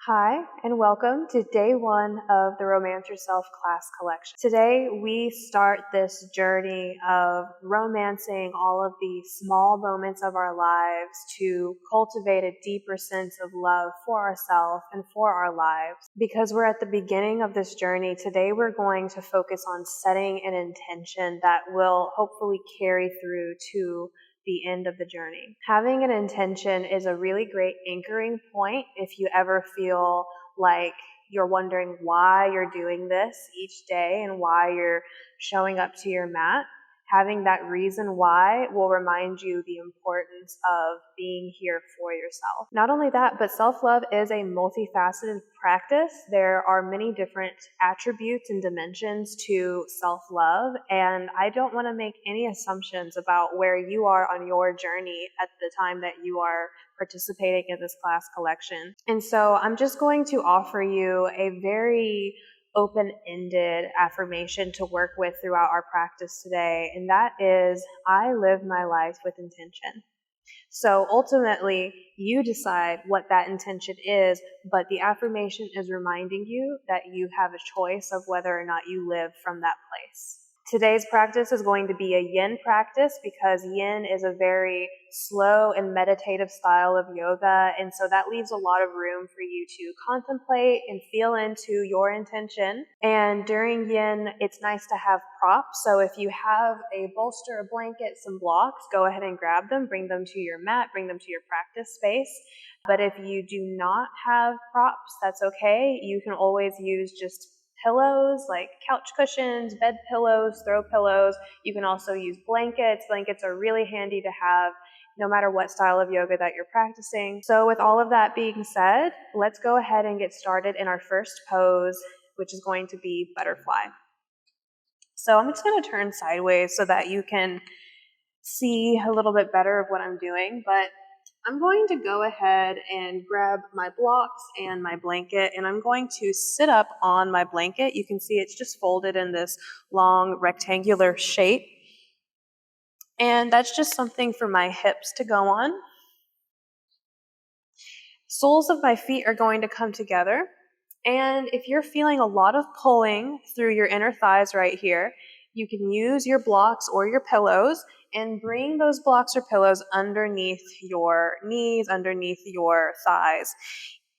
Hi, and welcome to day one of the Romance Yourself class collection. Today, we start this journey of romancing all of the small moments of our lives to cultivate a deeper sense of love for ourselves and for our lives. Because we're at the beginning of this journey, today we're going to focus on setting an intention that will hopefully carry through to the end of the journey. Having an intention is a really great anchoring point if you ever feel like you're wondering why you're doing this each day and why you're showing up to your mat. Having that reason why will remind you the importance of being here for yourself. Not only that, but self-love is a multifaceted practice. There are many different attributes and dimensions to self-love, and I don't want to make any assumptions about where you are on your journey at the time that you are participating in this class collection. And so I'm just going to offer you a very open-ended affirmation to work with throughout our practice today, and that is, I live my life with intention. So ultimately, you decide what that intention is, but the affirmation is reminding you that you have a choice of whether or not you live from that place. Today's practice is going to be a Yin practice because Yin is a very slow and meditative style of yoga, and so that leaves a lot of room for you to contemplate and feel into your intention. And during Yin, it's nice to have props, so if you have a bolster, a blanket, some blocks, go ahead and grab them, bring them to your mat, bring them to your practice space. But if you do not have props, that's okay. You can always use just pillows, like couch cushions, bed pillows, throw pillows. You can also use blankets. Blankets are really handy to have no matter what style of yoga that you're practicing. So with all of that being said, let's go ahead and get started in our first pose, which is going to be butterfly. So I'm just going to turn sideways so that you can see a little bit better of what I'm doing, but I'm going to go ahead and grab my blocks and my blanket, and I'm going to sit up on my blanket. You can see it's just folded in this long rectangular shape. And that's just something for my hips to go on. Soles of my feet are going to come together. And if you're feeling a lot of pulling through your inner thighs right here, you can use your blocks or your pillows and bring those blocks or pillows underneath your knees, underneath your thighs.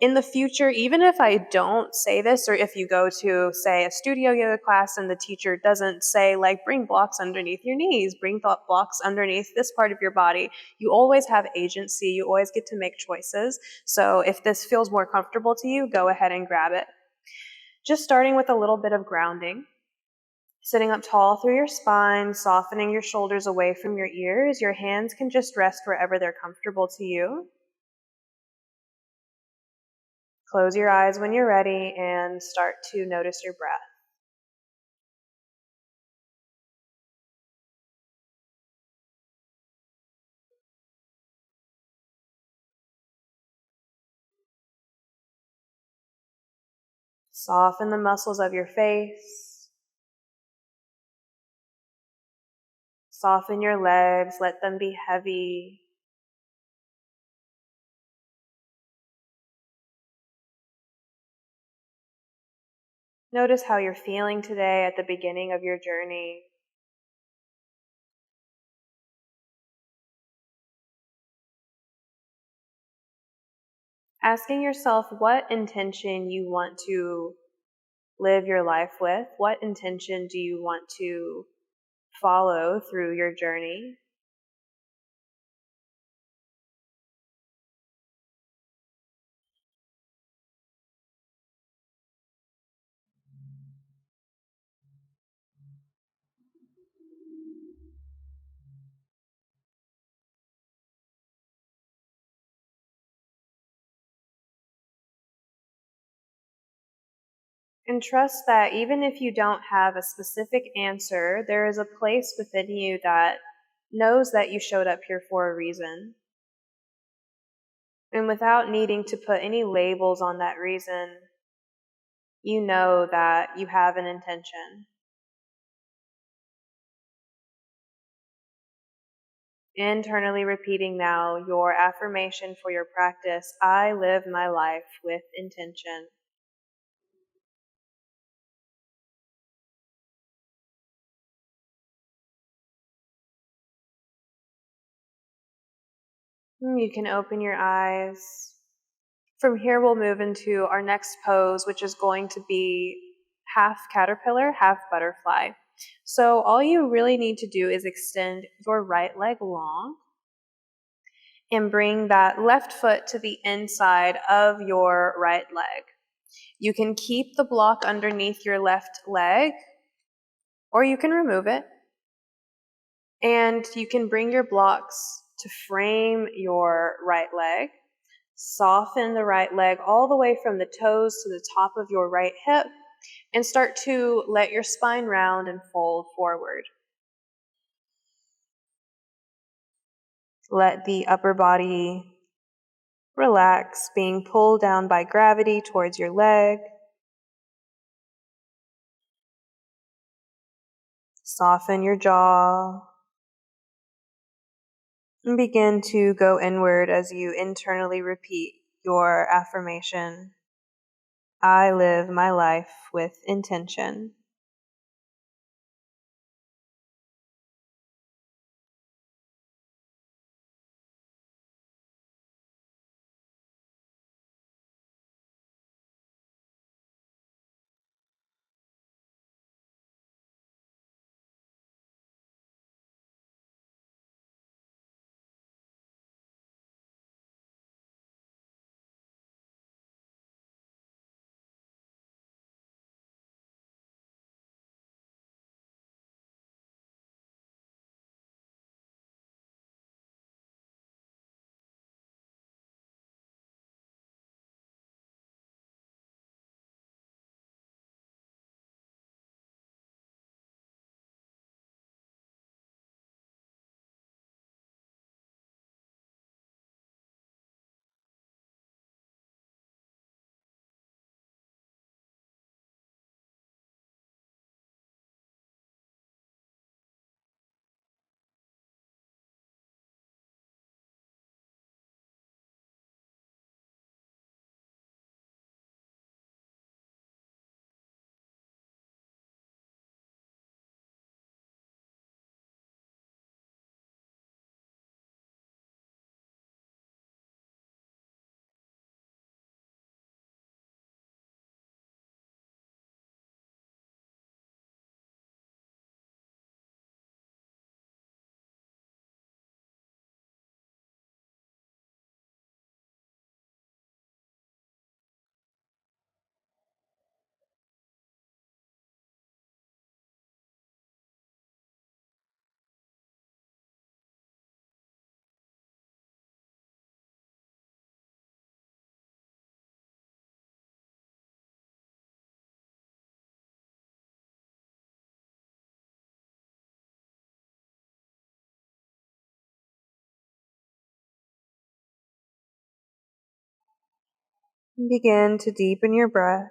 In the future, even if I don't say this, or if you go to, say, a studio yoga class and the teacher doesn't say, like, bring blocks underneath your knees, bring blocks underneath this part of your body, you always have agency. You always get to make choices. So if this feels more comfortable to you, go ahead and grab it. Just starting with a little bit of grounding. Sitting up tall through your spine, softening your shoulders away from your ears. Your hands can just rest wherever they're comfortable to you. Close your eyes when you're ready and start to notice your breath. Soften the muscles of your face. Soften your legs, let them be heavy. Notice how you're feeling today at the beginning of your journey. Asking yourself what intention you want to live your life with. What intention do you want to follow through your journey? And trust that even if you don't have a specific answer, there is a place within you that knows that you showed up here for a reason. And without needing to put any labels on that reason, you know that you have an intention. Internally repeating now your affirmation for your practice: I live my life with intention. You can open your eyes. From here, we'll move into our next pose, which is going to be half caterpillar, half butterfly. So all you really need to do is extend your right leg long and bring that left foot to the inside of your right leg. You can keep the block underneath your left leg, or you can remove it. And you can bring your blocks to frame your right leg. Soften the right leg all the way from the toes to the top of your right hip, and start to let your spine round and fold forward. Let the upper body relax, being pulled down by gravity towards your leg. Soften your jaw and begin to go inward as you internally repeat your affirmation: I live my life with intention. Begin to deepen your breath.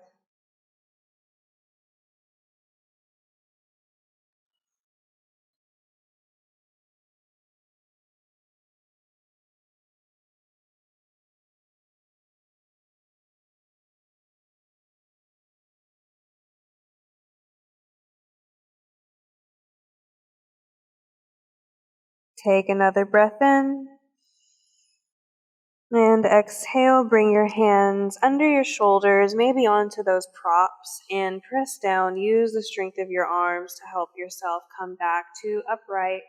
Take another breath in. And exhale, bring your hands under your shoulders, maybe onto those props, and press down. Use the strength of your arms to help yourself come back to upright.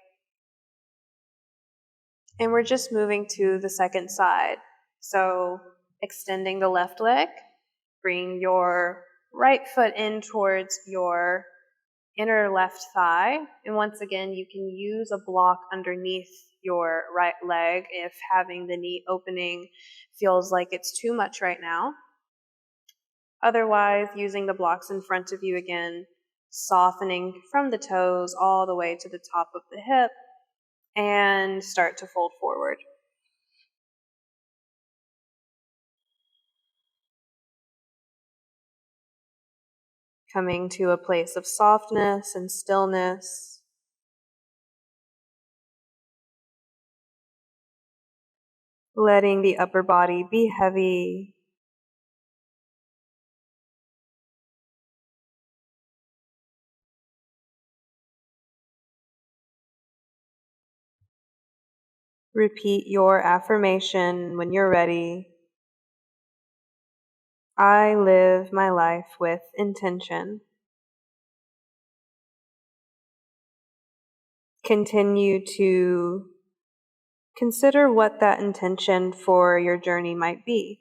And we're just moving to the second side. So extending the left leg, bring your right foot in towards your inner left thigh. And once again, you can use a block underneath your right leg if having the knee opening feels like it's too much right now. Otherwise, using the blocks in front of you again, softening from the toes all the way to the top of the hip, and start to fold forward. Coming to a place of softness and stillness. letting the upper body be heavy. Repeat your affirmation when you're ready. I live my life with intention. Continue to consider what that intention for your journey might be.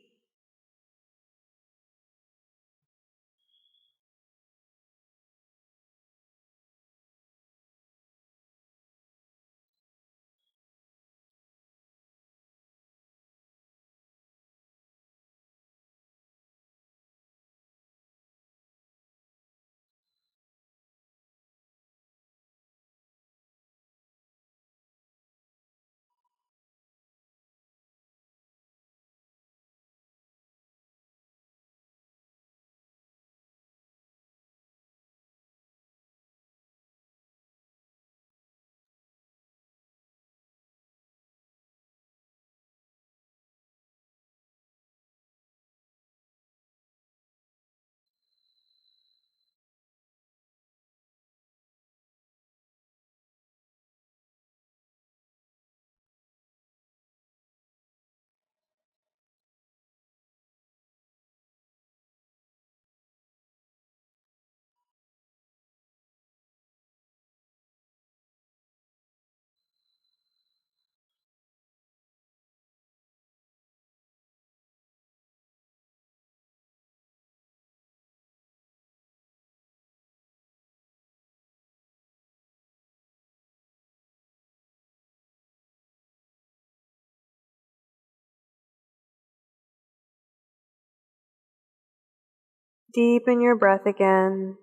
Deepen your breath again.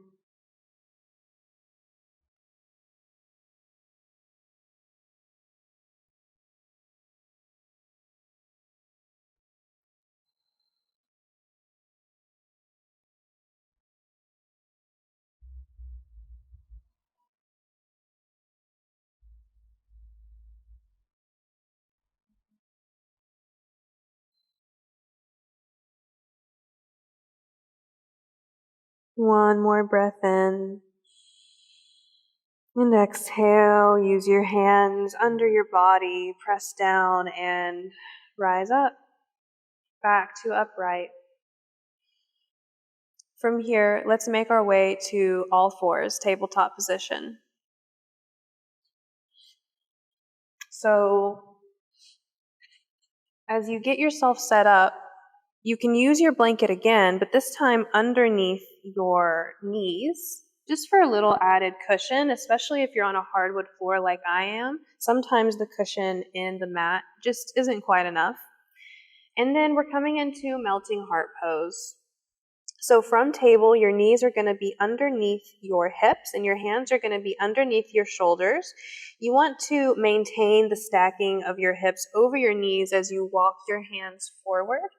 One more breath in. And exhale, use your hands under your body, press down and rise up, back to upright. From here, let's make our way to all fours, tabletop position. So, as you get yourself set up, you can use your blanket again, but this time underneath your knees, just for a little added cushion, especially if you're on a hardwood floor like I am. Sometimes the cushion in the mat just isn't quite enough. And then we're coming into melting heart pose. So from table, your knees are going to be underneath your hips and your hands are going to be underneath your shoulders. You want to maintain the stacking of your hips over your knees as you walk your hands forward.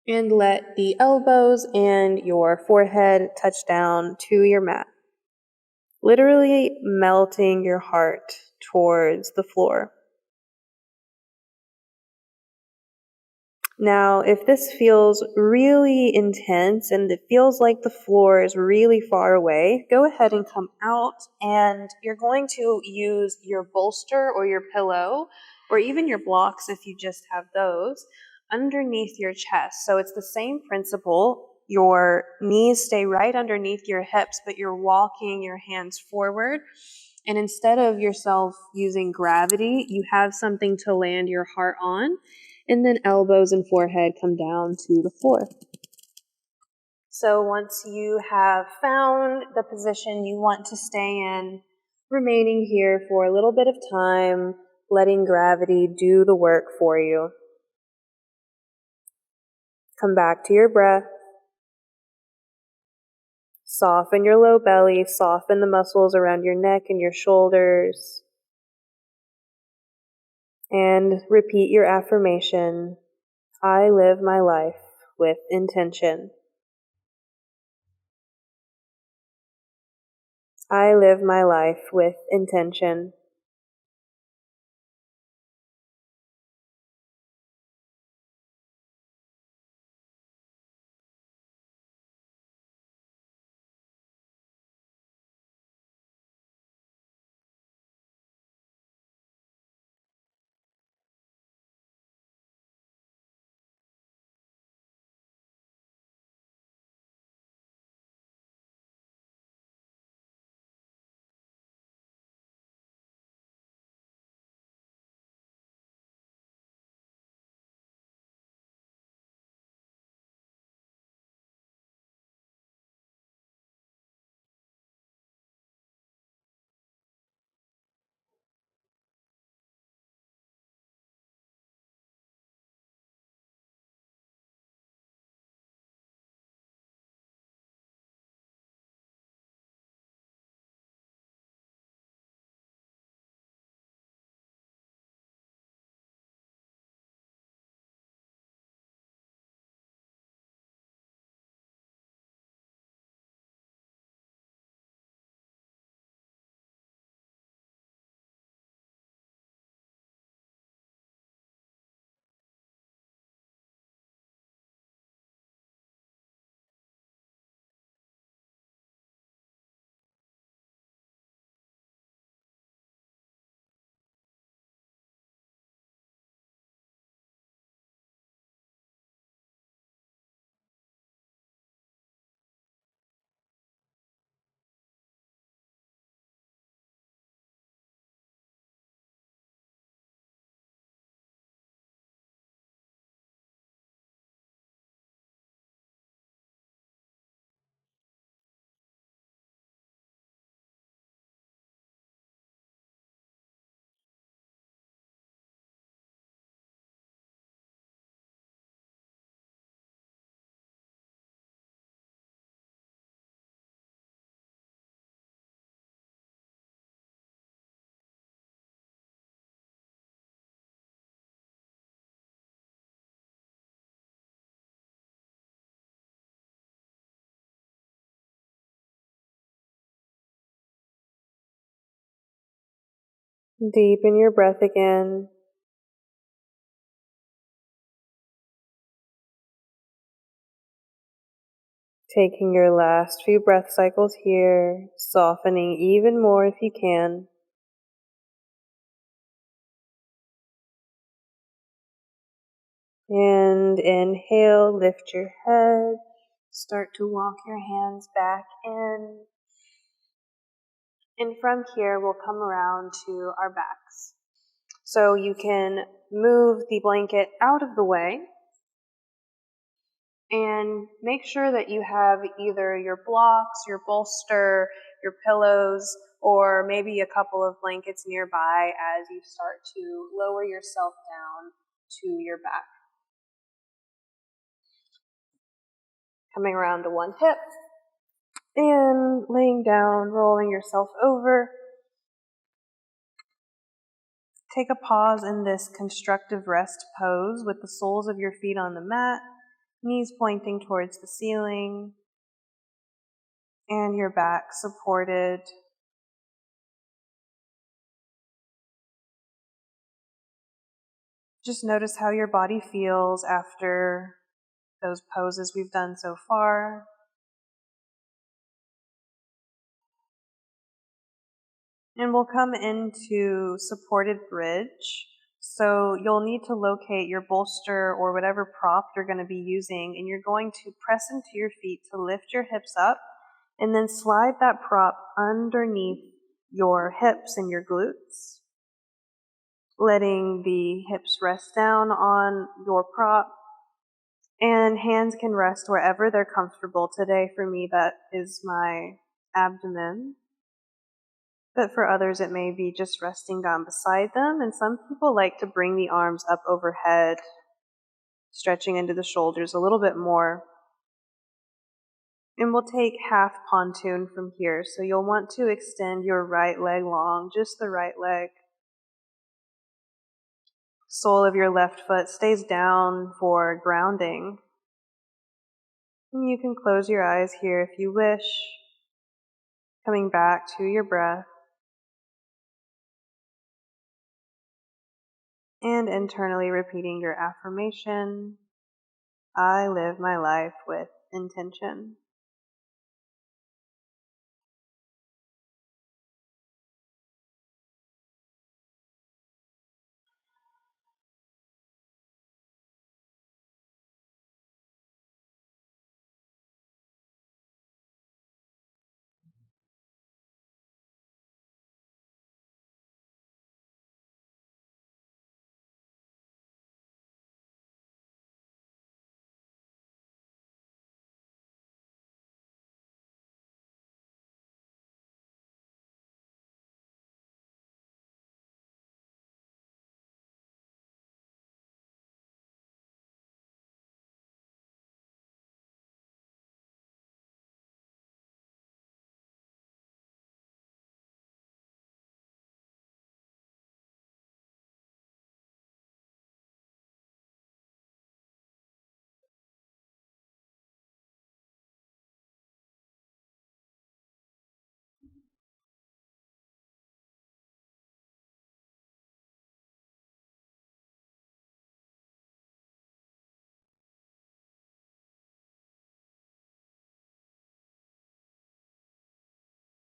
And let the elbows and your forehead touch down to your mat. Literally melting your heart towards the floor. Now, if this feels really intense and it feels like the floor is really far away, go ahead and come out, and you're going to use your bolster or your pillow or even your blocks if you just have those underneath your chest. So it's the same principle. Your knees stay right underneath your hips, but you're walking your hands forward. And instead of yourself using gravity, you have something to land your heart on. And then elbows and forehead come down to the floor. So once you have found the position you want to stay in, remaining here for a little bit of time, letting gravity do the work for you. Come back to your breath. Soften your low belly, soften the muscles around your neck and your shoulders. And repeat your affirmation. I live my life with intention. I live my life with intention. Deepen your breath again. Taking your last few breath cycles here, softening even more if you can. And inhale, lift your head. Start to walk your hands back in. And from here, we'll come around to our backs. So you can move the blanket out of the way and make sure that you have either your blocks, your bolster, your pillows, or maybe a couple of blankets nearby as you start to lower yourself down to your back. Coming around to one hip and laying down, rolling yourself over. Take a pause in this constructive rest pose with the soles of your feet on the mat, knees pointing towards the ceiling, and your back supported. Just notice how your body feels after those poses we've done so far. And we'll come into supported bridge. So you'll need to locate your bolster or whatever prop you're going to be using, and you're going to press into your feet to lift your hips up and then slide that prop underneath your hips and your glutes, letting the hips rest down on your prop, and hands can rest wherever they're comfortable. Today for me that is my abdomen, but for others it may be just resting down beside them, and some people like to bring the arms up overhead, stretching into the shoulders a little bit more. And we'll take half pontoon from here. So you'll want to extend your right leg long, just the right leg. Sole of your left foot stays down for grounding. And you can close your eyes here if you wish, coming back to your breath. And internally repeating your affirmation, I live my life with intention.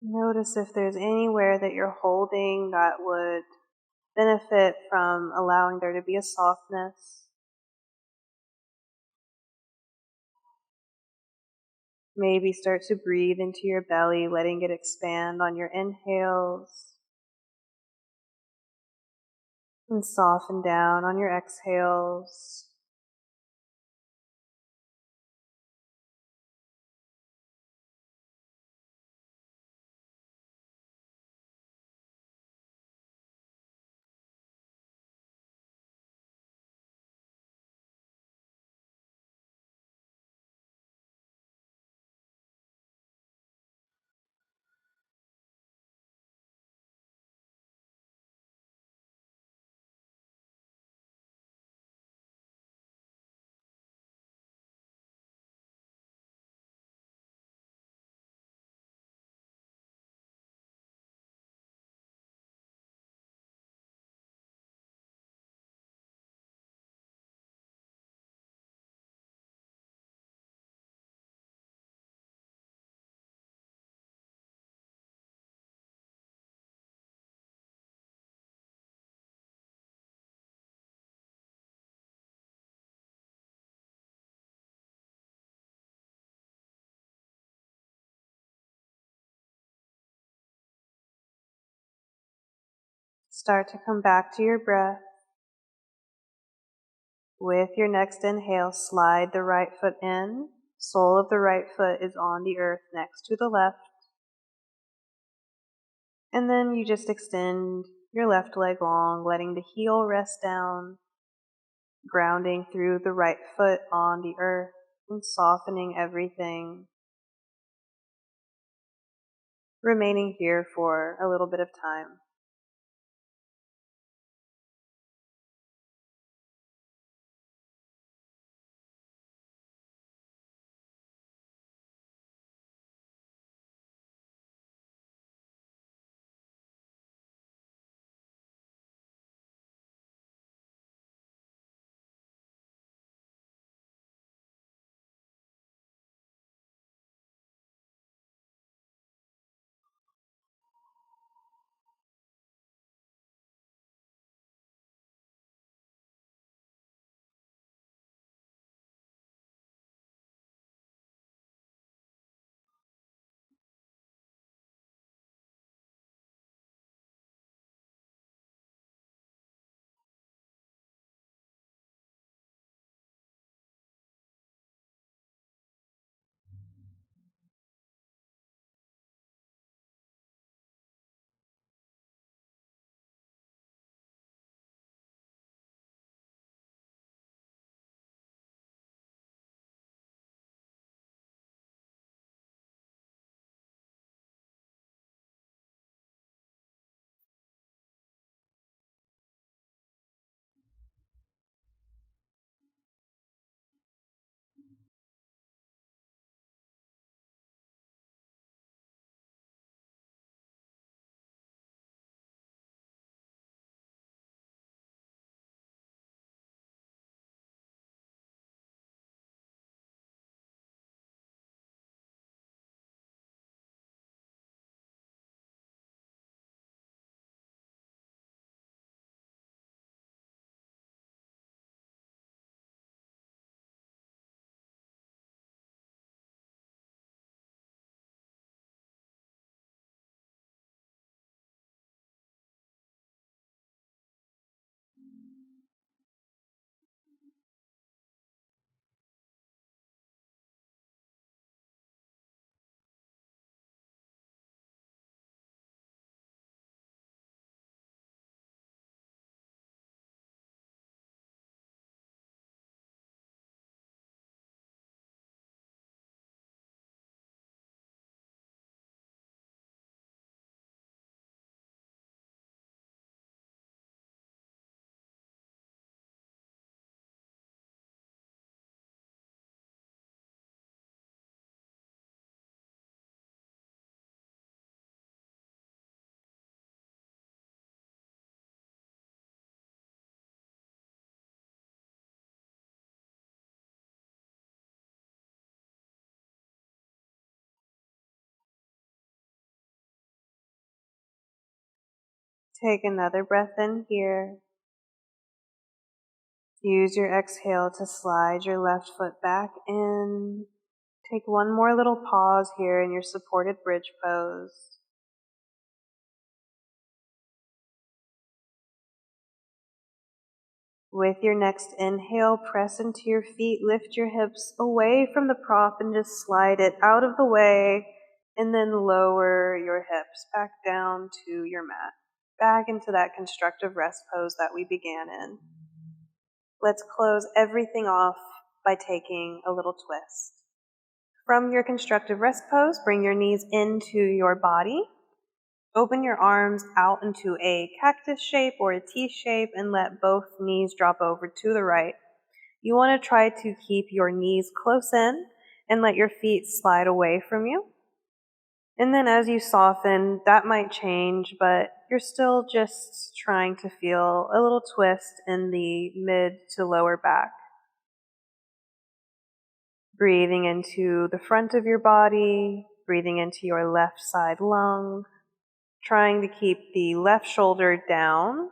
Notice if there's anywhere that you're holding that would benefit from allowing there to be a softness. Maybe start to breathe into your belly, letting it expand on your inhales and soften down on your exhales. Start to come back to your breath. With your next inhale, slide the right foot in. Sole of the right foot is on the earth next to the left. And then you just extend your left leg long, letting the heel rest down, grounding through the right foot on the earth and softening everything. Remaining here for a little bit of time. Take another breath in here. Use your exhale to slide your left foot back in. Take one more little pause here in your supported bridge pose. With your next inhale, press into your feet, lift your hips away from the prop and just slide it out of the way, and then lower your hips back down to your mat, back into that constructive rest pose that we began in. Let's close everything off by taking a little twist. From your constructive rest pose, bring your knees into your body. Open your arms out into a cactus shape or a T shape and let both knees drop over to the right. You want to try to keep your knees close in and let your feet slide away from you. And then as you soften, that might change, but you're still just trying to feel a little twist in the mid to lower back. Breathing into the front of your body, breathing into your left side lung. Trying to keep the left shoulder down.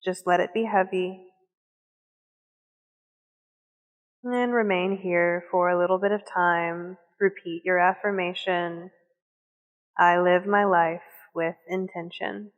Just let it be heavy. And remain here for a little bit of time. Repeat your affirmation. I live my life with intention.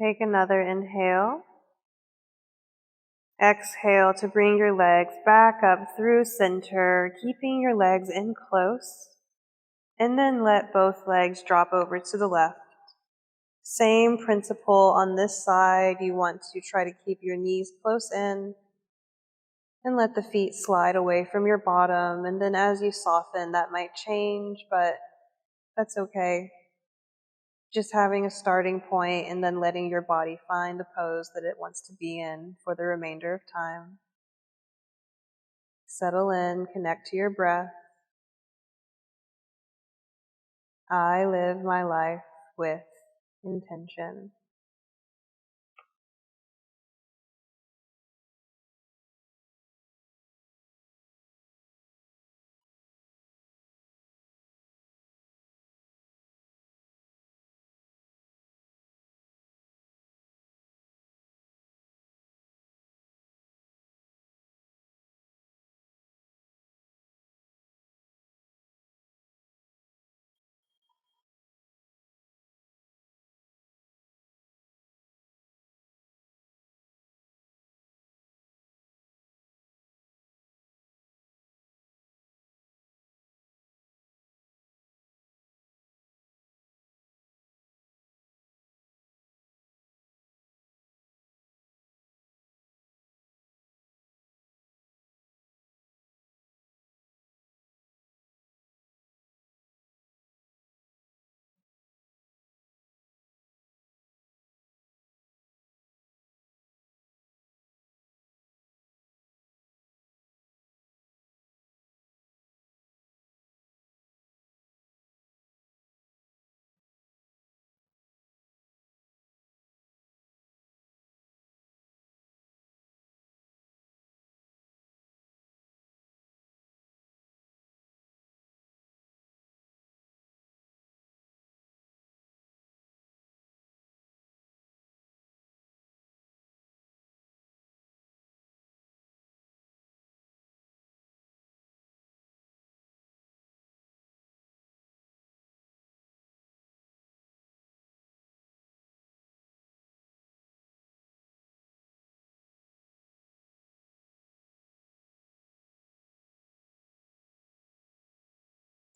Take another inhale. Exhale to bring your legs back up through center, keeping your legs in close. And then let both legs drop over to the left. Same principle on this side. You want to try to keep your knees close in and let the feet slide away from your bottom. And then as you soften, that might change, but that's okay. Just having a starting point and then letting your body find the pose that it wants to be in for the remainder of time. Settle in, connect to your breath. I live my life with intention.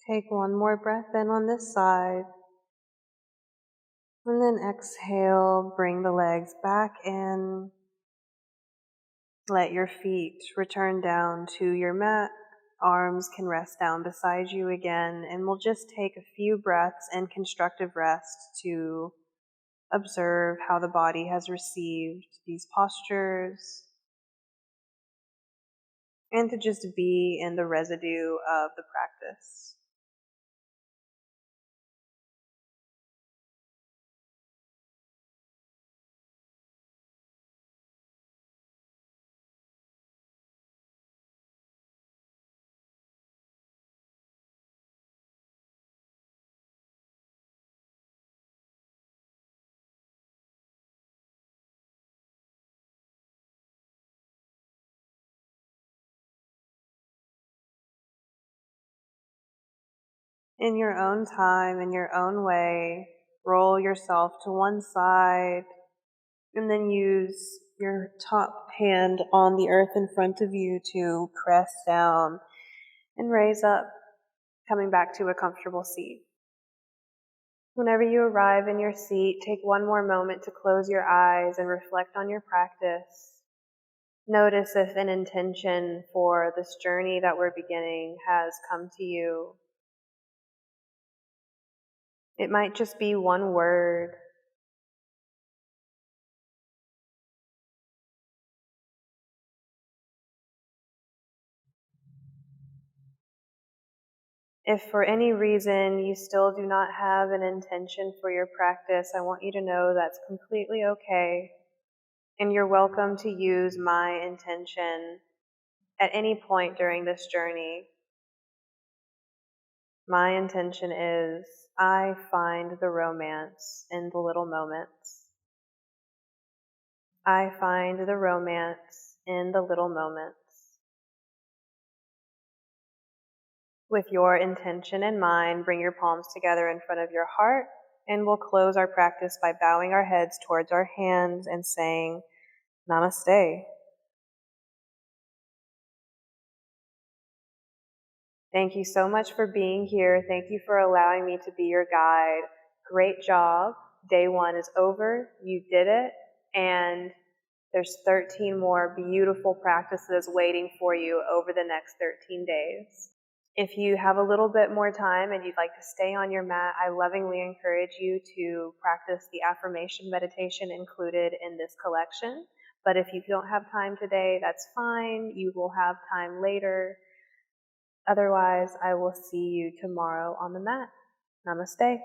Take one more breath in on this side. And then exhale, bring the legs back in. Let your feet return down to your mat. Arms can rest down beside you again, and we'll just take a few breaths in constructive rest to observe how the body has received these postures and to just be in the residue of the practice. In your own time, in your own way, roll yourself to one side and then use your top hand on the earth in front of you to press down and raise up, coming back to a comfortable seat. Whenever you arrive in your seat, take one more moment to close your eyes and reflect on your practice. Notice if an intention for this journey that we're beginning has come to you. It might just be one word. If for any reason you still do not have an intention for your practice, I want you to know that's completely okay. And you're welcome to use my intention at any point during this journey. My intention is, I find the romance in the little moments. I find the romance in the little moments. With your intention in mind, bring your palms together in front of your heart, and we'll close our practice by bowing our heads towards our hands and saying, Namaste. Thank you so much for being here. Thank you for allowing me to be your guide. Great job. Day 1 is over. You did it. And there's 13 more beautiful practices waiting for you over the next 13 days. If you have a little bit more time and you'd like to stay on your mat, I lovingly encourage you to practice the affirmation meditation included in this collection. But if you don't have time today, that's fine. You will have time later. Otherwise, I will see you tomorrow on the mat. Namaste.